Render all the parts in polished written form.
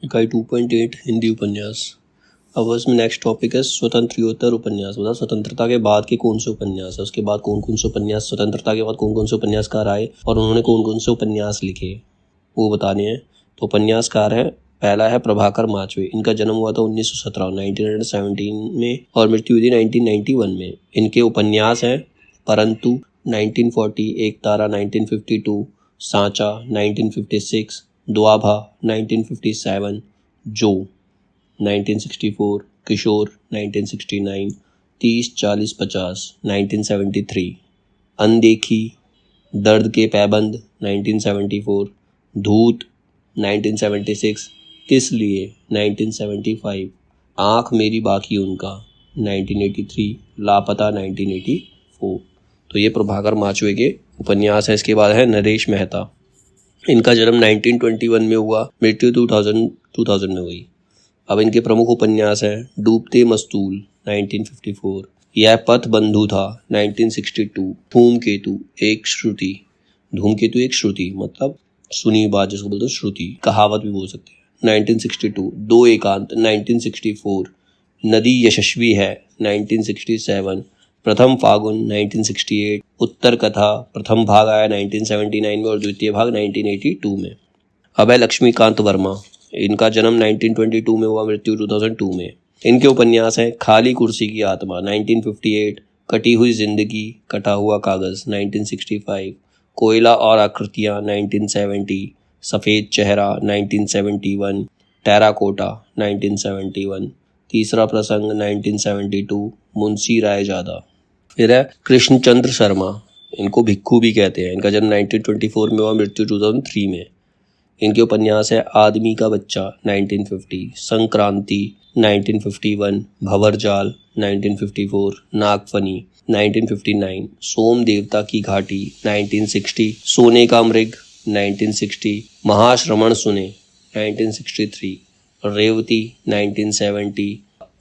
इकाई 2.8 हिंदी उपन्यास। अब इसमें नेक्स्ट टॉपिक है स्वतंत्रोत्तर उपन्यास। मतलब स्वतंत्रता के बाद के कौन से उपन्यास है, उसके बाद कौन कौन से उपन्यास, स्वतंत्रता के बाद कौन कौन से उपन्यासकार आए और उन्होंने कौन कौन से उपन्यास लिखे वो बताने हैं। तो उपन्यासकार है, पहला है प्रभाकर माचवे। इनका जन्म हुआ था 1917 में और मृत्यु हुई थी 1991 में। इनके उपन्यास हैं परंतु 1940, एक तारा 1952, सांचा 1956, दुआभा 1957, जो 1964, किशोर 1969, 30-40-50 1973, अनदेखी, दर्द के पैबंद 1974, धूत 1976, किस लिए 1975, आँख मेरी बाकी उनका 1983, लापता 1984। तो ये प्रभाकर माचवे के उपन्यास है। इसके बाद है नरेश मेहता। इनका जन्म 1921 में हुआ, मृत्यु 2000 में हुई। अब इनके प्रमुख उपन्यास हैं डूबते मस्तूल 1954, यह पथ बंधु था 1962, धूमकेतु एक श्रुति। धूमकेतु एक श्रुति मतलब सुनी बात जिसको बोलते हैं श्रुति, कहावत भी बोल सकते हैं। 1962, दो एकांत 1964, नदी यशस्वी है 1967, प्रथम फागुन 1968, उत्तर कथा प्रथम भाग आया 1979 में और द्वितीय भाग 1982 में। अब है लक्ष्मीकांत वर्मा। इनका जन्म 1922 में हुआ, मृत्यु 2002 में। इनके उपन्यास हैं खाली कुर्सी की आत्मा 1958, कटी हुई जिंदगी, कटा हुआ कागज 1965, कोयला और आकृतियां 1970, सफ़ेद चेहरा 1971, टेराकोटा 1971, तीसरा प्रसंग 1972, मुंशी रायजादा। फिर है कृष्णचंद्र शर्मा। इनको भिक्खू भी कहते हैं। इनका जन्म 1924 में हुआ, मृत्यु 2003 में। इनके उपन्यास है आदमी का बच्चा 1950, संक्रांति 1951, भंवरजाल 1954, नागफनी 1959, सोम देवता की घाटी 1960, सोने का मृग 1960, महाश्रमण सुने 1963, रेवती 1970,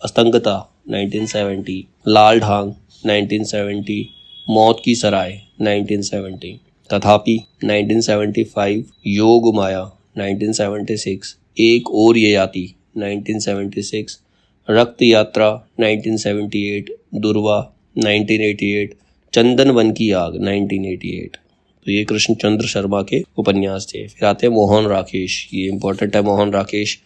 अस्तंगता 1970, लाल ढांग 1970, मौत की सराय 1970, तथापि 1975, योग माया 1976, एक और ये याति 1976, रक्त यात्रा 1978, दुर्वा 1988, चंदन वन की आग 1988। तो ये कृष्णचंद्र शर्मा के उपन्यास थे। फिर आते हैं मोहन राकेश। ये इंपॉर्टेंट है मोहन राकेश।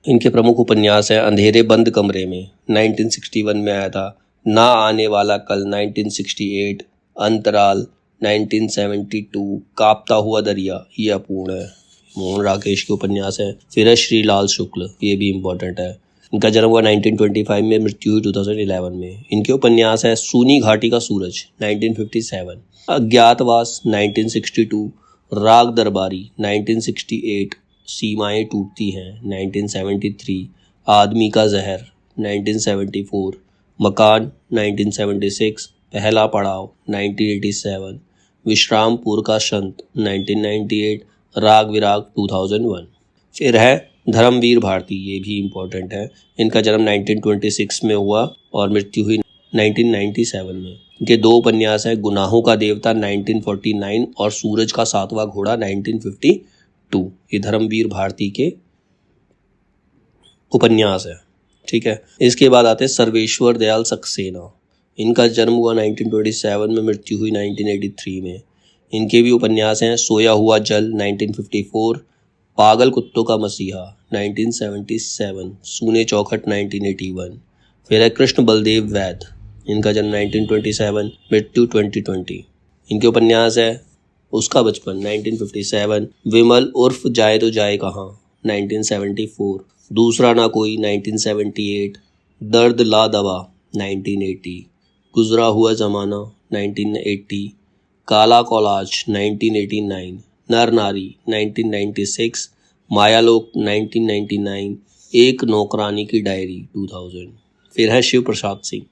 इनके प्रमुख उपन्यास हैं अंधेरे बंद कमरे में 1961 में आया था, ना आने वाला कल 1968, अंतराल 1972, कांपता हुआ दरिया, ये अपूर्ण है। मोहन राकेश के उपन्यास है। फिर है श्रीलाल शुक्ल, ये भी इम्पोर्टेंट है। इनका जन्म हुआ 1925 में, मृत्यु हुई 2011 में। इनके उपन्यास है सूनी घाटी का सूरज 1957, अज्ञातवास 1962, राग दरबारी 1968, सीमाएं टूटती हैं 1973, आदमी का जहर 1974, मकान 1976, पहला पड़ाव 1987, विश्रामपुर का संत 1998, राग विराग 2001। फिर है धर्मवीर भारती। ये भी इम्पोर्टेंट है। इनका जन्म 1926 में हुआ और मृत्यु हुई 1997 में। इनके दो उपन्यास हैं गुनाहों का देवता 1949 और सूरज का सातवां घोड़ा 1952। ये धर्मवीर भारती के उपन्यास है। ठीक है। इसके बाद आते हैं सर्वेश्वर दयाल सक्सेना। इनका जन्म हुआ 1927 में, मृत्यु हुई 1983 में। इनके भी उपन्यास हैं सोया हुआ जल 1954, पागल कुत्तों का मसीहा 1977, सूने चौखट 1981। फिर है कृष्ण बलदेव वैद। इनका जन्म 1927, मृत्यु 2020। इनके उपन्यास है उसका बचपन 1957, विमल उर्फ जाए तो जाए कहाँ 1974, दूसरा ना कोई 1978, दर्द ला दवा 1980, गुजरा हुआ ज़माना 1980, काला कॉलाज 1989, नर नारी 1996, मायालोक 1999, एक नौकरानी की डायरी 2000। फिर है शिव प्रसाद सिंह।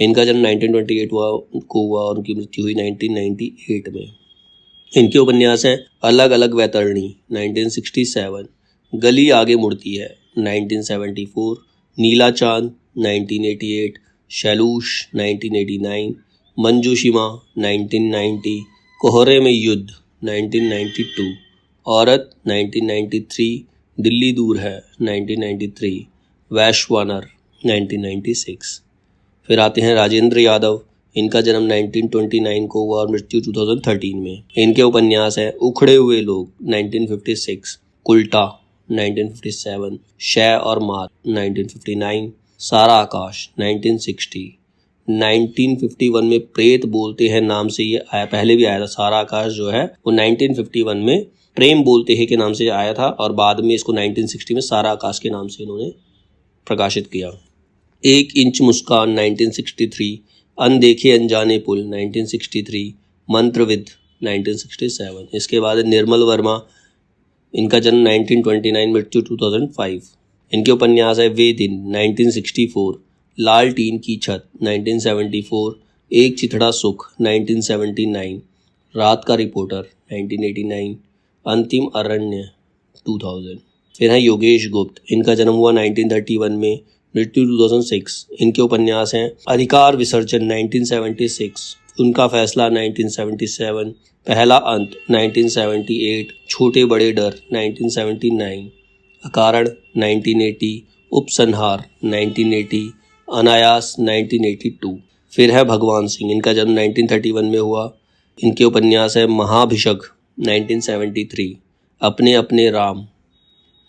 इनका जन्म 1928 हुआ और उनकी मृत्यु हुई 1998 में। इनके उपन्यास हैं अलग अलग वैतरणी 1967, गली आगे मुड़ती है 1974, नीला चांद 1988, शैलूष 1989, मंजूशिमा 1990, कोहरे में युद्ध 1992, औरत 1993, दिल्ली दूर है 1993, वैश्वानर 1996। फिर आते हैं राजेंद्र यादव, इनका जन्म 1929 को हुआ और मृत्यु 2013 में। इनके उपन्यास हैं उखड़े हुए लोग 1956, उल्टा 1957, शय और मात 1959, सारा आकाश 1960, 1951 में प्रेत बोलते हैं नाम से ये आया, पहले भी आया था। सारा आकाश जो है वो 1951 में प्रेम बोलते हैं के नाम से आया था और बाद में इसको 1960 में सारा आकाश के नाम से इन्होंने प्रकाशित किया। एक इंच मुस्कान 1963, अनदेखे अनजाने पुल 1963, मंत्रविद 1967। इसके बाद निर्मल वर्मा, इनका जन्म 1929, मृत्यु 2005। इनके उपन्यास है वे दिन 1964, लाल टीन की छत 1974, एक चिथड़ा सुख 1979, रात का रिपोर्टर 1989, अंतिम अरण्य 2000। फिर है योगेश गुप्त, इनका जन्म हुआ 1931 में, मृत्यु 2006। इनके उपन्यास हैं अधिकार विसर्जन 1976, उनका फैसला 1977, पहला अंत 1978, छोटे बड़े डर 1979, अकारण 1980, उपसंहार 1980, अनायास 1982। फिर है भगवान सिंह, इनका जन्म 1931 में हुआ। इनके उपन्यास है महाभिषग 1973, अपने अपने राम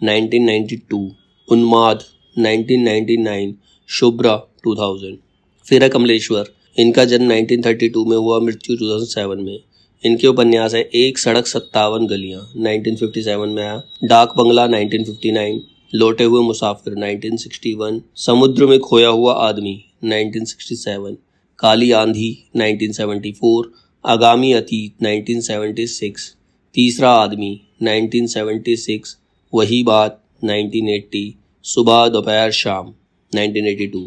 1992, उन्माद 1999, शुभ्रा 2000। फिर है कमलेश्वर, इनका जन्म 1932 में हुआ, मृत्यु 2007 में। इनके उपन्यास है एक सड़क 57 गलियां 1957 में आया, डाक बंगला 1959, लौटे हुए मुसाफिर 1961, समुद्र में खोया हुआ आदमी 1967, काली आंधी 1974, आगामी अतीत 1976, तीसरा आदमी 1976, वही बात 1980, सुबह दोपहर शाम 1982,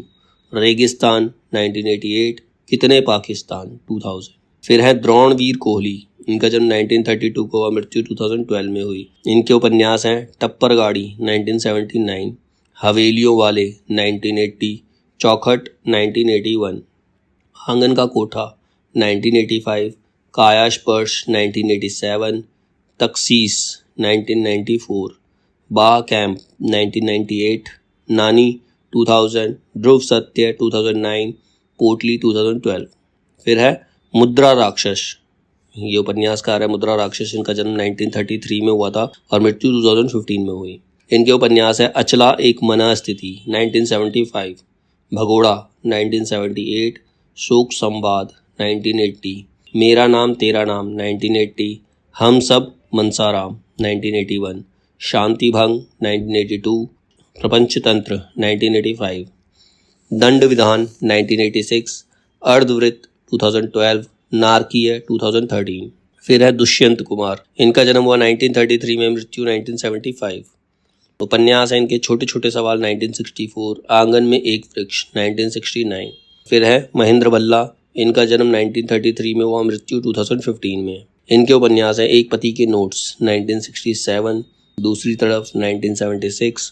रेगिस्तान 1988, कितने पाकिस्तान 2000। फिर है द्रोणवीर कोहली, इनका जन्म 1932 को हुआ, मृत्यु 2012 में हुई। इनके उपन्यास हैं टप्पर गाड़ी 1979, हवेलियों वाले 1980, चौखट 1981, आंगन का कोठा 1985, काया स्पर्श 1987, तकसीस 1994, बाह कैंप 1998, नानी 2000, ध्रुव सत्य 2009, पोटली 2012। फिर है मुद्रा राक्षस, ये उपन्यासकार है मुद्रा राक्षस, इनका जन्म 1933 में हुआ था और मृत्यु 2015 में हुई। इनके उपन्यास है अचला एक मना स्थिति 1975, भगोड़ा 1978, शोक संवाद 1980, मेरा नाम तेरा नाम 1980, हम सब मनसाराम 1981, शांति भंग 1982, प्रपंच तंत्र 1985, दंड विधान 1986, अर्धवृत्त 2012, नारकीय 2013। फिर है दुष्यंत कुमार, इनका जन्म हुआ 1933 में, मृत्यु 1975। उपन्यास है इनके छोटे छोटे सवाल 1964, आंगन में एक वृक्ष 1969। फिर है महेंद्र भल्ला, इनका जन्म 1933 में हुआ, मृत्यु 2015 में। इनके उपन्यास है एक पति के नोट्स 1967, दूसरी तरफ 1976,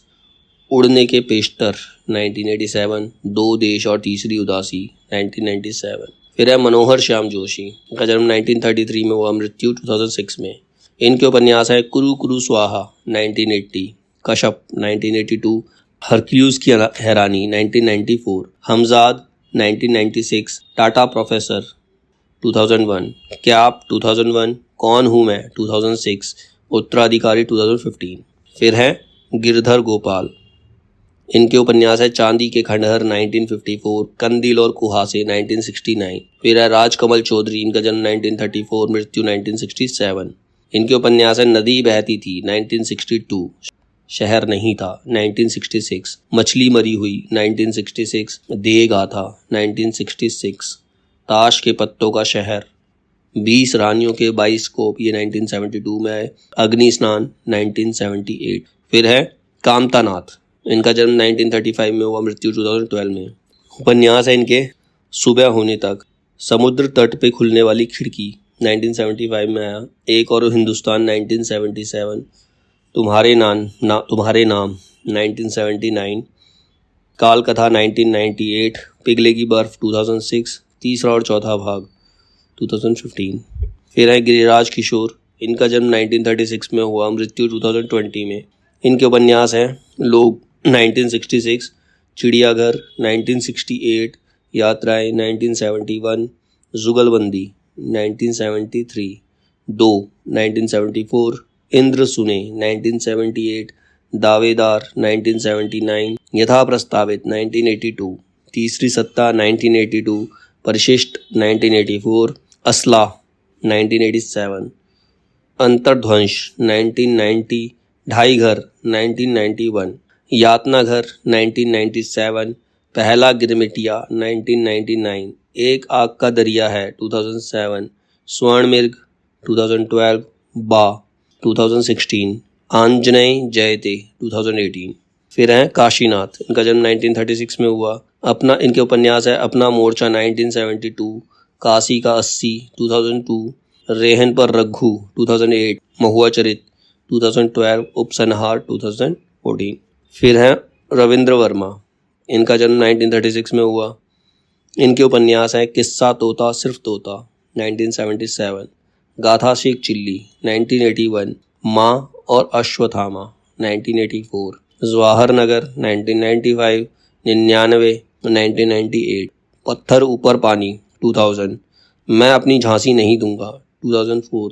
उड़ने के पेशतर 1987, दो देश और तीसरी उदासी 1997। फिर है मनोहर श्याम जोशी, इनका जन्म 1933 में हुआ, मृत्यु 2006 में। इनके उपन्यास है कुरु कुरु स्वाहा 1980, कश्यप 1982, हरक्यूज की हैरानी 1994, हमजाद 1996, टाटा प्रोफेसर 2001, कैप 2001, कौन हूँ मैं 2006, उत्तराधिकारी 2015। फिर है गिरधर गोपाल, इनके उपन्यास है चांदी के खंडहर 1954, कंदिल और कुहासे 1969। फिर है राजकमल चौधरी, इनका जन्म 1934, मृत्यु 1967। इनके उपन्यास है नदी बहती थी 1962, शहर नहीं था 1966, मछली मरी हुई 1966, दे गाथा 1966, ताश के पत्तों का शहर, 20 रानियों के 22 कोप, ये 1972 में आए, अग्नि स्नान 1978। फिर है कामतानाथ, इनका जन्म 1935 में हुआ, मृत्यु 2012 में। उपन्यास है इनके सुबह होने तक, समुद्र तट पे खुलने वाली खिड़की 1975 में आया, एक और हिंदुस्तान 1977, तुम्हारे नाम 1979, काल कथा 1998, पिघले की बर्फ 2006, तीसरा और चौथा भाग 2015। फिर है गिरिराज किशोर, इनका जन्म 1936 में हुआ, मृत्यु 2020 में। इनके उपन्यास हैं लोग 1966, चिड़ियाघर 1968, यात्राएं 1971, जुगलबंदी 1973, दो 1974, इंद्र सुने 1978, दावेदार 1979, यथा प्रस्तावित 1982, तीसरी सत्ता 1982, परिशिष्ट 1984, असला 1987, अंतर्ध्वंश 1990, ढाई घर 1991, यातना घर 1997, पहला गिरमिटिया 1999, एक आग का दरिया है 2007, स्वर्ण मिर्ग 2012, बा 2016, आंजनेय जयते 2018। फिर हैं काशीनाथ, इनका जन्म 1936 में हुआ। इनके उपन्यास है अपना मोर्चा 1972, काशी का 80 2002, रेहन पर रघु 2008, महुआ चरित 2012, उपसंहार 2014। फिर हैं रविंद्र वर्मा, इनका जन्म 1936 में हुआ। इनके उपन्यास हैं किस्सा तोता सिर्फ तोता 1977, गाथा शेख चिल्ली 1981, माँ और अश्वत्थामा 1984, जवाहर नगर 1995, 99, 1998, पत्थर ऊपर पानी 2000, मैं अपनी झांसी नहीं दूंगा 2004,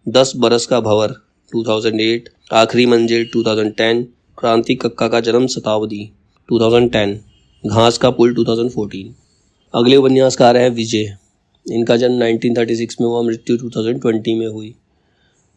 10 बरस का भंवर 2008, आखिरी मंजिल 2010, क्रांति कक्का का जन्म शताब्दी 2010, घास का पुल 2014। अगले उपन्यासकार हैं विजय, इनका जन्म 1936 में हुआ, मृत्यु 2020 में हुई।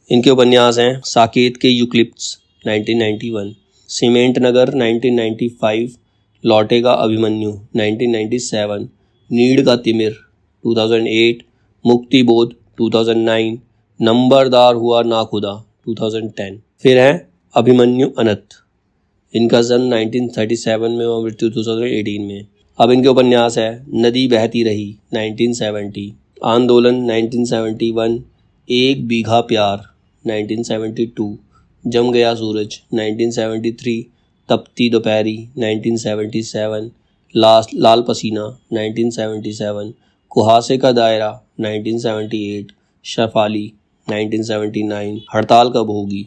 इनके उपन्यास हैं साकेत के यूक्लिप्स 1991, सीमेंट नगर 1995, लौटेगा अभिमन्यु 1997, नीड़ का तिमिर 2008, मुक्ति बोध 2009, नंबरदार हुआ नाखुदा 2010। फिर हैं अभिमन्यु अनंत, इनका जन्म 1937 में और मृत्यु 2018 में। अब इनके उपन्यास है नदी बहती रही 1970, आंदोलन 1971, एक बीघा प्यार 1972, जम गया सूरज 1973, तपती दोपहरी 1977, लाल पसीना 1977, कुहासे का दायरा 1978, शफाली 1979, हड़ताल कब होगी,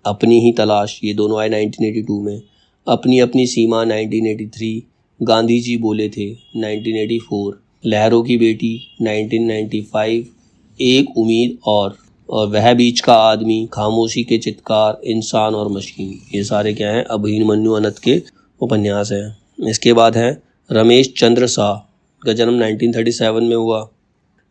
अपनी ही तलाश, ये दोनों आए 1982 में, अपनी अपनी सीमा 1983, गांधी जी बोले थे 1984, लहरों की बेटी 1995, एक उम्मीद और वह बीच का आदमी, खामोशी के चित्कार, इंसान और मशीन, ये सारे क्या हैं अभिमन्यु अनंत के उपन्यास हैं। इसके बाद है रमेश चंद्र शाह, का जन्म 1937 में हुआ।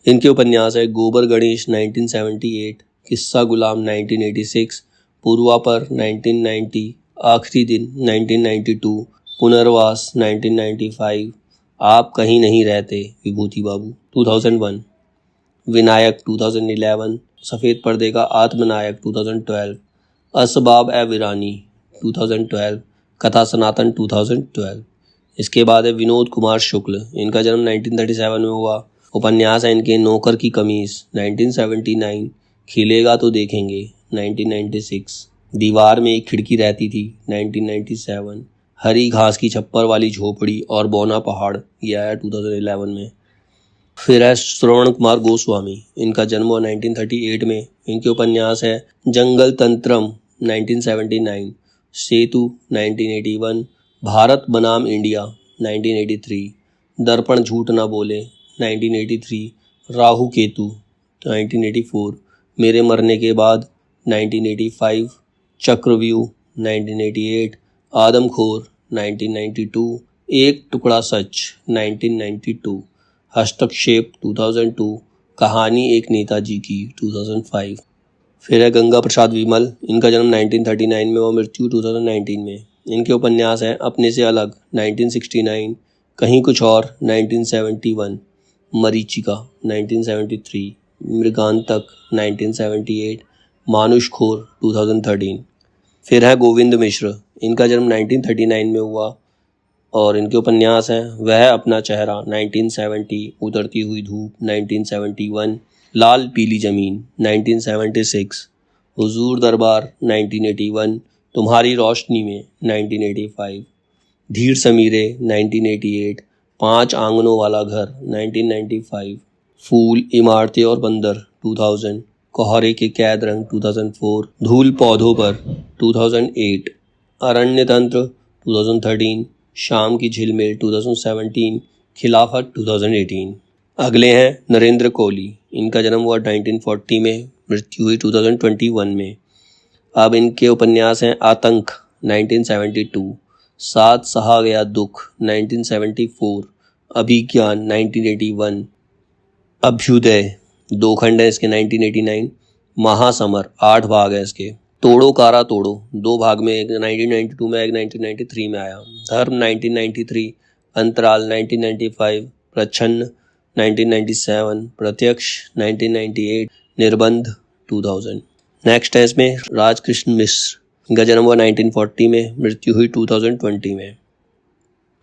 इनके उपन्यास है गोबर गणेश 1978, किस्सा गुलाम 1986, पूर्वा पर 1990, आखिरी दिन 1992, पुनर्वास 1995, आप कहीं नहीं रहते विभूति बाबू 2001, विनायक 2011, सफ़ेद पर्दे का आत्मनायक 2012, असबाब ए वीरानी 2012, कथा सनातन 2012। इसके बाद है विनोद कुमार शुक्ल, इनका जन्म 1937 में हुआ। उपन्यास है इनके नौकर की कमीज 1979, खिलेगा तो देखेंगे 1996, दीवार में एक खिड़की रहती थी 1997, हरी घास की छप्पर वाली झोपड़ी और बौना पहाड़, यह आया 2011 में। फिर है श्रवण कुमार गोस्वामी, इनका जन्म हुआ 1938 में। इनके उपन्यास है जंगल तंत्रम 1979, सेतु 1981, भारत बनाम इंडिया 1983, दर्पण झूठ ना बोले 1983, राहु केतु 1984, मेरे मरने के बाद 1985, चक्रव्यूह 1988, आदमखोर 1992, एक टुकड़ा सच 1992, हस्तक्षेप 2002, कहानी एक नेताजी की 2005। फिर है गंगा प्रसाद विमल, इनका जन्म 1939 में और मृत्यु 2019 में। इनके उपन्यास हैं अपने से अलग 1969, कहीं कुछ और 1971, मरीचिका 1973, मृगांतक 1978, मानुषखोर 2013। फिर है गोविंद मिश्र, इनका जन्म 1939 में हुआ और इनके उपन्यास हैं वह अपना चेहरा 1970, उतरती हुई धूप 1971, लाल पीली ज़मीन 1976, हुजूर दरबार 1981, तुम्हारी रोशनी में 1985, धीर समीरे 1988, 5 आंगनों वाला घर 1995, फूल इमारतें और बंदर 2000, कोहरे के कैद रंग 2004, धूल पौधों पर 2008, अरण्य तंत्र 2013, शाम की झिलमिल 2017, खिलाफत 2018। अगले हैं नरेंद्र कोहली। इनका जन्म हुआ 1940 में, मृत्यु हुई 2021 में। अब इनके उपन्यास हैं आतंक 1972, साथ सहा गया दुख 1974, अभिज्ञान 1981, अभ्युदय 2 खंड है इसके 1989, महासमर 8 भाग है इसके, तोड़ो कारा तोड़ो 2 भाग में, एक 1992 में, एक 1993 में आया, धर्म 1993, अंतराल 1995, प्रच्छन्न 1997, प्रत्यक्ष 1998, निर्बंध 2000। नेक्स्ट है इसमें राजकृष्ण मिश्र। इनका जन्म हुआ 1940 में, मृत्यु हुई 2020 में।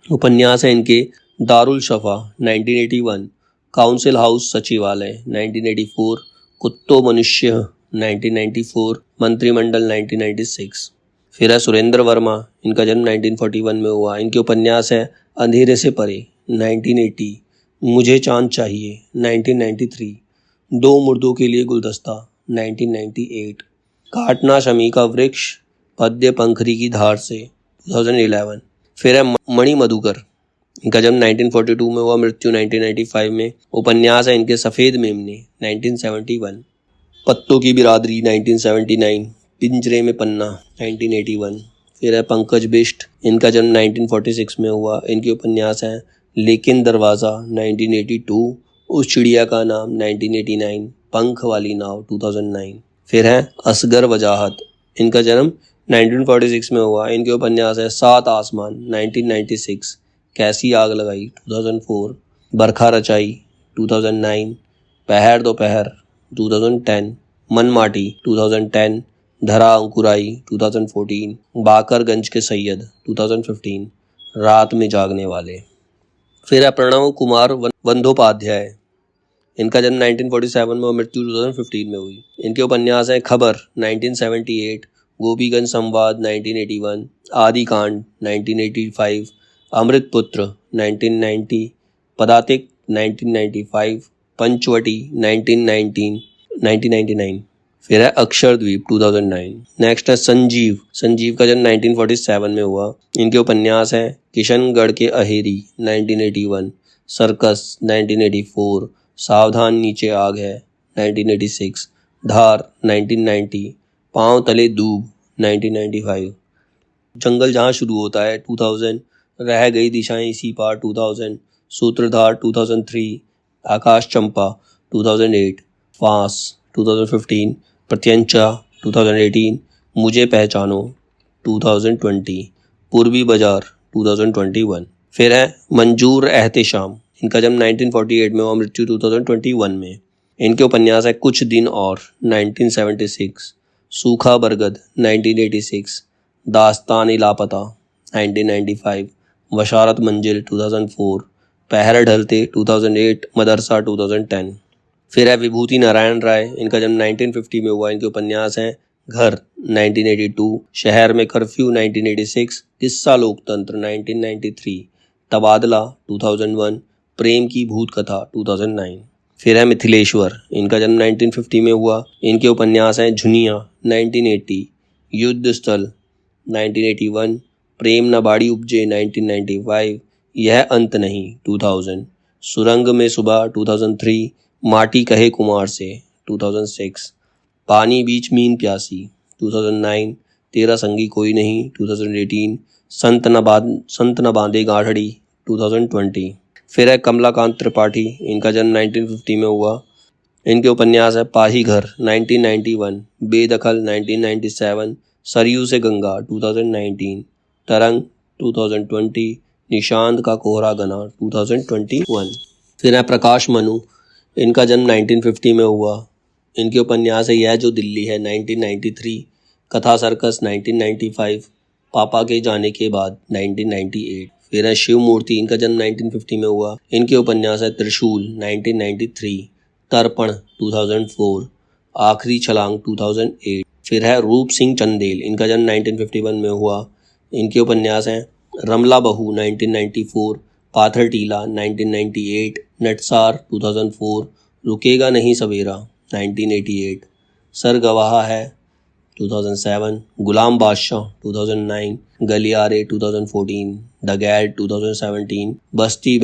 उपन्यास है इनके दारुल शफा 1981, काउंसिल हाउस सचिवालय 1984, कुत्तो मनुष्य 1994, मंत्रिमंडल 1996। फिर है सुरेंद्र वर्मा। इनका जन्म 1941 में हुआ। इनके उपन्यास है अंधेरे से परे 1980, मुझे चांद चाहिए 1993, दो मुर्दों के लिए गुलदस्ता 1998, काटना शमी का वृक्ष, पद्य पंखरी की धार से 2011। फिर है मणि मधुकर। इनका जन्म 1942 में हुआ, मृत्यु 1995 में। उपन्यास है इनके सफ़ेद मेमने 1971, पत्तों की बिरादरी 1979, पिंजरे में पन्ना 1981। फिर है पंकज बिष्ट। इनका जन्म 1946 में हुआ। इनके उपन्यास हैं लेकिन दरवाज़ा 1982, उस चिड़िया का नाम 1989, पंख वाली नाव 2009। फिर है असगर वजाहत। इनका जन्म 1946 में हुआ। इनके उपन्यास है सात आसमान 1996, कैसी आग लगाई 2004, बरखा रचाई 2009, पहर दोपहर 2010, मन माटी 2010, धरा अंकुराई 2014, बाकरगंज के सैयद 2015, रात में जागने वाले। फिर है प्रणव कुमार बंदोपाध्याय। इनका जन्म 1947 में और मृत्यु 2015 में हुई। इनके उपन्यास हैं खबर 1978, गोपीगंज संवाद 1981, आदिकांड 1985, अमृतपुत्र 1990, पदातिक 1995, पंचवटी 1999। फिर है अक्षरद्वीप 2009। नेक्स्ट है संजीव। संजीव का जन्म 1947 में हुआ। इनके उपन्यास हैं किशनगढ़ के अहेरी 1981, सर्कस 1984, सावधान नीचे आग है 1986, धार 1990, पांव तले दूब 1995, जंगल जहां शुरू होता है 2000, रह गई दिशाएं इसी पार 2000, सूत्रधार 2003, आकाश चंपा 2008, फांस 2015, प्रत्यंचा 2018, मुझे पहचानो 2020, पूर्वी बाजार 2021। फिर है मंजूर एहतेशाम। इनका जन्म 1948 में और मृत्यु 2021 में। इनके उपन्यास है कुछ दिन और 1976, सूखा बरगद 1986, दास्तान लापता 1995, बशारत मंजिल 2004, पहर ढलते 2008, मदरसा 2010। फिर है विभूति नारायण राय। इनका जन्म 1950 में हुआ। इनके उपन्यास हैं घर 1982, शहर में कर्फ्यू 1986, किस्सा लोकतंत्र 1993, तबादला 2001, प्रेम की भूत कथा 2009। फिर है मिथिलेश्वर। इनका जन्म 1950 में हुआ। इनके उपन्यास हैं झुनिया 1980, युद्ध स्थल 1981, प्रेम न बाड़ी उपजे 1995, यह अंत नहीं 2000, सुरंग में सुबह 2003, माटी कहे कुमार से 2006, पानी बीच मीन प्यासी 2009, तेरा संगी कोई नहीं 2018, संत न बांधे गाढ़ड़ी 2020। फिर है कमलाकांत त्रिपाठी। इनका जन्म 1950 में हुआ। इनके उपन्यास है पाही घर 1991, बेदखल 1997, सरयू से गंगा 2019, तरंग 2020, निशांत का कोहरा गना 2021। फिर है प्रकाश मनु। इनका जन्म 1950 में हुआ। इनके उपन्यास है यह जो दिल्ली है 1993, कथा सर्कस 1995, पापा के जाने के बाद 1998। फिर है शिव मूर्ति। इनका जन्म 1950 में हुआ। इनके उपन्यास है त्रिशूल 1993, तर्पण 2004, आखिरी छलांग 2008। फिर है रूप सिंह चंदेल। इनका जन्म 1951 में हुआ। इनके उपन्यास हैं रमला बहू 1994, पाथर टीला 1998, नटसार 2004, रुकेगा नहीं सवेरा 1988, सर गवाह है 2007, गुलाम बादशाह 2009, गलियारे 2014, the guide 2017, Basti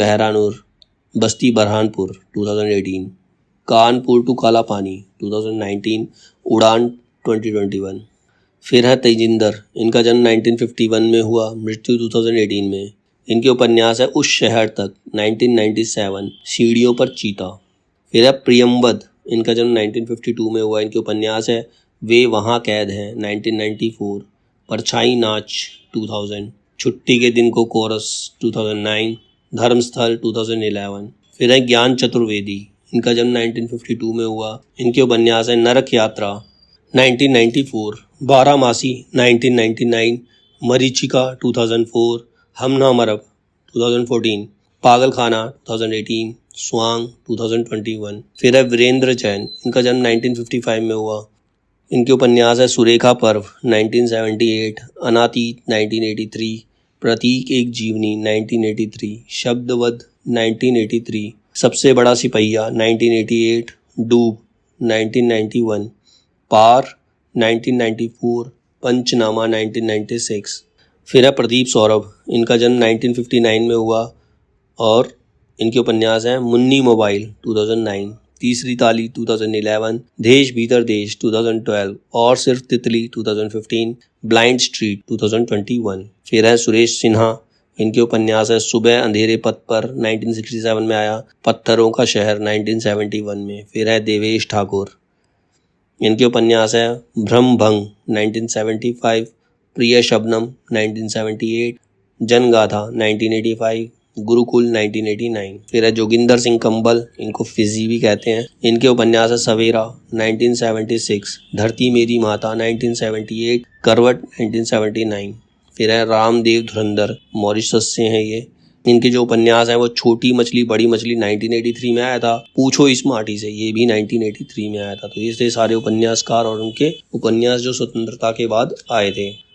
Burhanpur 2018, Kanpur to काला पानी 2019, उड़ान 2021। फिर है तेजिंदर, इनका जन्म 1951 में हुआ, मृत्यु 2018 में। इनके उपन्यास है उस शहर तक 1997, सीढ़ियों पर चीता। फिर है प्रियम्बद, इनका जन्म 1952 में हुआ, इनके उपन्यास है वे वहाँ कैद हैं 1994, परछाई नाच 2000, छुट्टी के दिन को कोरस 2009, धर्मस्थल 2011। फिर है ज्ञान चतुर्वेदी, इनका जन्म 1952 में हुआ, इनके उपन्यास है नरक यात्रा 1994, बारामासी 1999, मरीचिका 2004, हम ना मरब 2014, पागलखाना 2018, स्वांग 2021। फिर है वीरेंद्र जैन, इनका जन्म 1955 में हुआ, इनके उपन्यास है सुरेखा पर्व 1978, अनातीत 1983, प्रतीक एक जीवनी 1983, शब्दवध 1983, सबसे बड़ा सिपहिया 1988, डूब 1991, पार 1994, पंचनामा 1996। फिर है प्रदीप सौरभ, इनका जन्म 1959 में हुआ और इनके उपन्यास हैं मुन्नी मोबाइल 2009, तीसरी ताली 2011, देश भीतर देश 2012 और सिर्फ तितली 2015, ब्लाइंड स्ट्रीट 2021। फिर है सुरेश सिन्हा, इनके उपन्यास है सुबह अंधेरे पथ पर 1967 में आया, पत्थरों का शहर 1971 में। फिर है देवेश ठाकुर, इनके उपन्यास है भ्रमभंग 1975, प्रिय शबनम 1978, जनगाथा 1985, गुरुकुल 1989। फिर है जोगिंदर सिंह कंबल, इनको फिजी भी कहते हैं, इनके उपन्यास है सवेरा 1976, धरती मेरी माता 1978, करवट 1979। फिर है रामदेव धुरंधर, मॉरिशस से हैं ये, इनके जो उपन्यास हैं वो छोटी मछली बड़ी मछली 1983 में आया था, पूछो इस माटी से ये भी 1983 में आया था। तो ये थे सारे उपन्यासकार और उनके उपन्यास जो स्वतंत्रता के बाद आए थे।